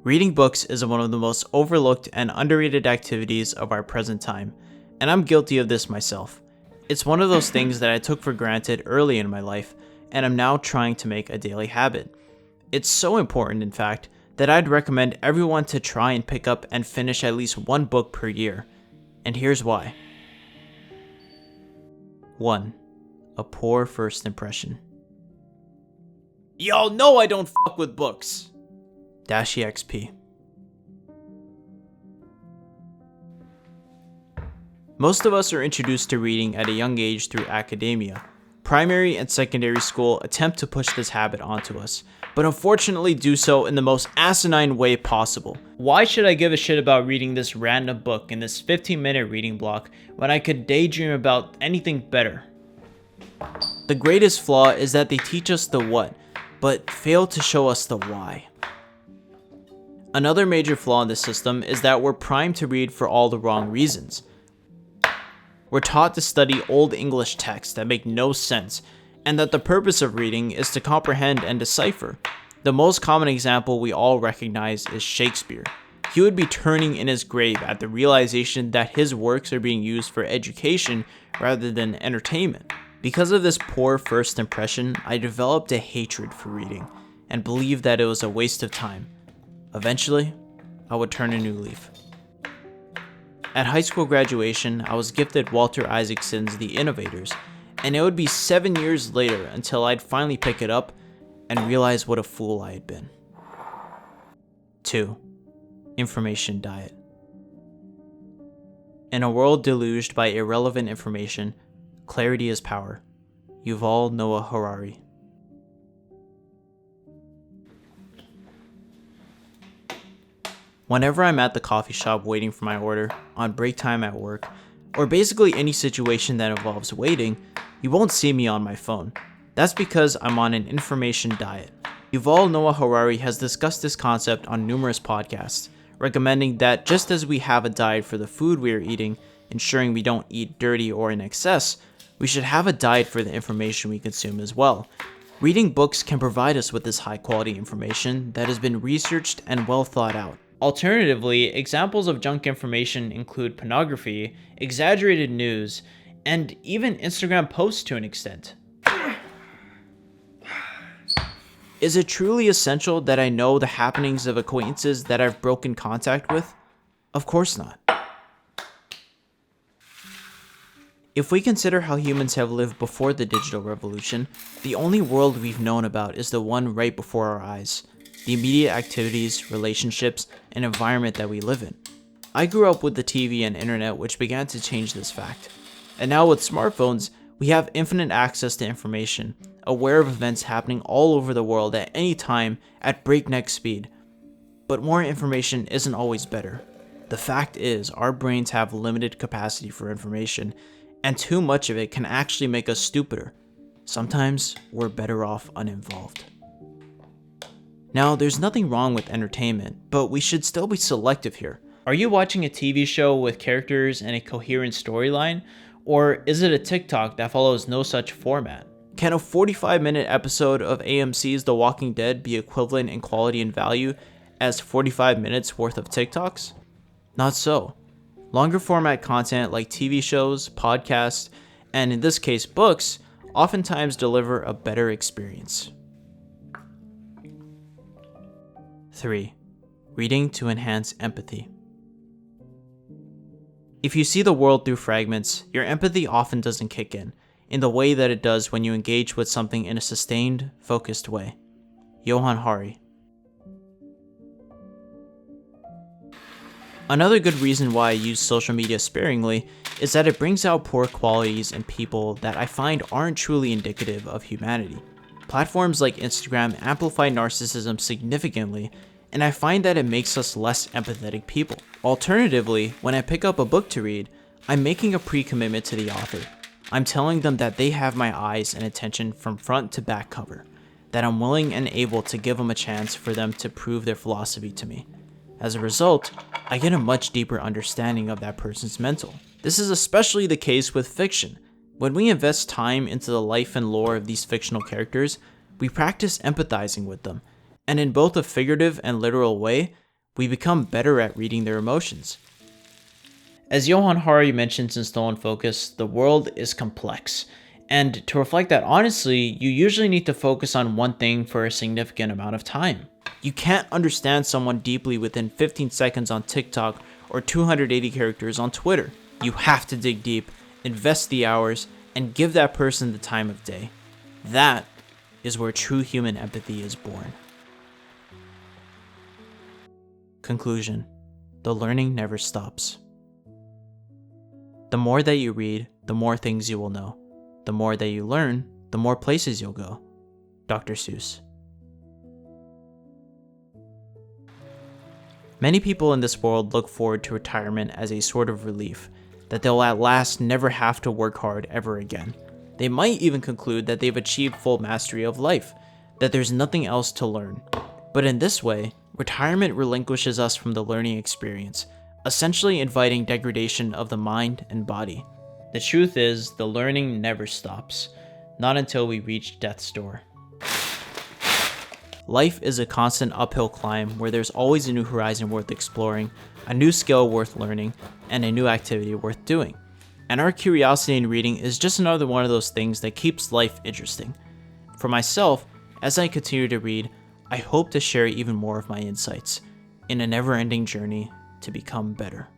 Reading books is one of the most overlooked and underrated activities of our present time, and I'm guilty of this myself. It's one of those things that I took for granted early in my life, and I'm now trying to make a daily habit. It's so important, in fact, that I'd recommend everyone to try and pick up and finish at least one book per year. And here's why. 1. A poor first impression. Y'all know I don't fuck with books! -EXP. Most of us are introduced to reading at a young age through academia. Primary and secondary school attempt to push this habit onto us, but unfortunately do so in the most asinine way possible. Why should I give a shit about reading this random book in this 15-minute reading block when I could daydream about anything better? The greatest flaw is that they teach us the what, but fail to show us the why. Another major flaw in this system is that we're primed to read for all the wrong reasons. We're taught to study Old English texts that make no sense, and that the purpose of reading is to comprehend and decipher. The most common example we all recognize is Shakespeare. He would be turning in his grave at the realization that his works are being used for education rather than entertainment. Because of this poor first impression, I developed a hatred for reading, and believed that it was a waste of time. Eventually, I would turn a new leaf. At high school graduation, I was gifted Walter Isaacson's The Innovators, and it would be 7 years later until I'd finally pick it up and realize what a fool I had been. 2. Information diet. In a world deluged by irrelevant information, clarity is power. Yuval Noah Harari. Whenever I'm at the coffee shop waiting for my order, on break time at work, or basically any situation that involves waiting, you won't see me on my phone. That's because I'm on an information diet. Yuval Noah Harari has discussed this concept on numerous podcasts, recommending that just as we have a diet for the food we are eating, ensuring we don't eat dirty or in excess, we should have a diet for the information we consume as well. Reading books can provide us with this high quality information that has been researched and well thought out. Alternatively, examples of junk information include pornography, exaggerated news, and even Instagram posts to an extent. Is it truly essential that I know the happenings of acquaintances that I've broken contact with? Of course not. If we consider how humans have lived before the digital revolution, the only world we've known about is the one right before our eyes. The immediate activities, relationships, and environment that we live in. I grew up with the TV and internet, which began to change this fact. And now with smartphones, we have infinite access to information, aware of events happening all over the world at any time at breakneck speed. But more information isn't always better. The fact is, our brains have limited capacity for information, and too much of it can actually make us stupider. Sometimes we're better off uninvolved. Now, there's nothing wrong with entertainment, but we should still be selective here. Are you watching a TV show with characters and a coherent storyline, or is it a TikTok that follows no such format? Can a 45-minute episode of AMC's The Walking Dead be equivalent in quality and value as 45 minutes worth of TikToks? Not so. Longer format content like TV shows, podcasts, and in this case books, oftentimes deliver a better experience. 3. Reading to enhance empathy. If you see the world through fragments, your empathy often doesn't kick in the way that it does when you engage with something in a sustained, focused way. Johann Hari. Another good reason why I use social media sparingly is that it brings out poor qualities in people that I find aren't truly indicative of humanity. Platforms like Instagram amplify narcissism significantly, and I find that it makes us less empathetic people. Alternatively, when I pick up a book to read, I'm making a pre-commitment to the author. I'm telling them that they have my eyes and attention from front to back cover, that I'm willing and able to give them a chance for them to prove their philosophy to me. As a result, I get a much deeper understanding of that person's mental. This is especially the case with fiction. When we invest time into the life and lore of these fictional characters, we practice empathizing with them, and in both a figurative and literal way, we become better at reading their emotions. As Johan Hari mentions in Stolen Focus, the world is complex. And to reflect that honestly, you usually need to focus on one thing for a significant amount of time. You can't understand someone deeply within 15 seconds on TikTok or 280 characters on Twitter. You have to dig deep, invest the hours, and give that person the time of day. That is where true human empathy is born. Conclusion: the learning never stops. The more that you read, the more things you will know. The more that you learn, the more places you'll go. Dr. Seuss. Many people in this world look forward to retirement as a sort of relief, that they'll at last never have to work hard ever again. They might even conclude that they've achieved full mastery of life, that there's nothing else to learn. But in this way, retirement relinquishes us from the learning experience, essentially inviting degradation of the mind and body. The truth is, the learning never stops, not until we reach death's door. Life is a constant uphill climb where there's always a new horizon worth exploring, a new skill worth learning, and a new activity worth doing. And our curiosity in reading is just another one of those things that keeps life interesting. For myself, as I continue to read, I hope to share even more of my insights in a never-ending journey to become better.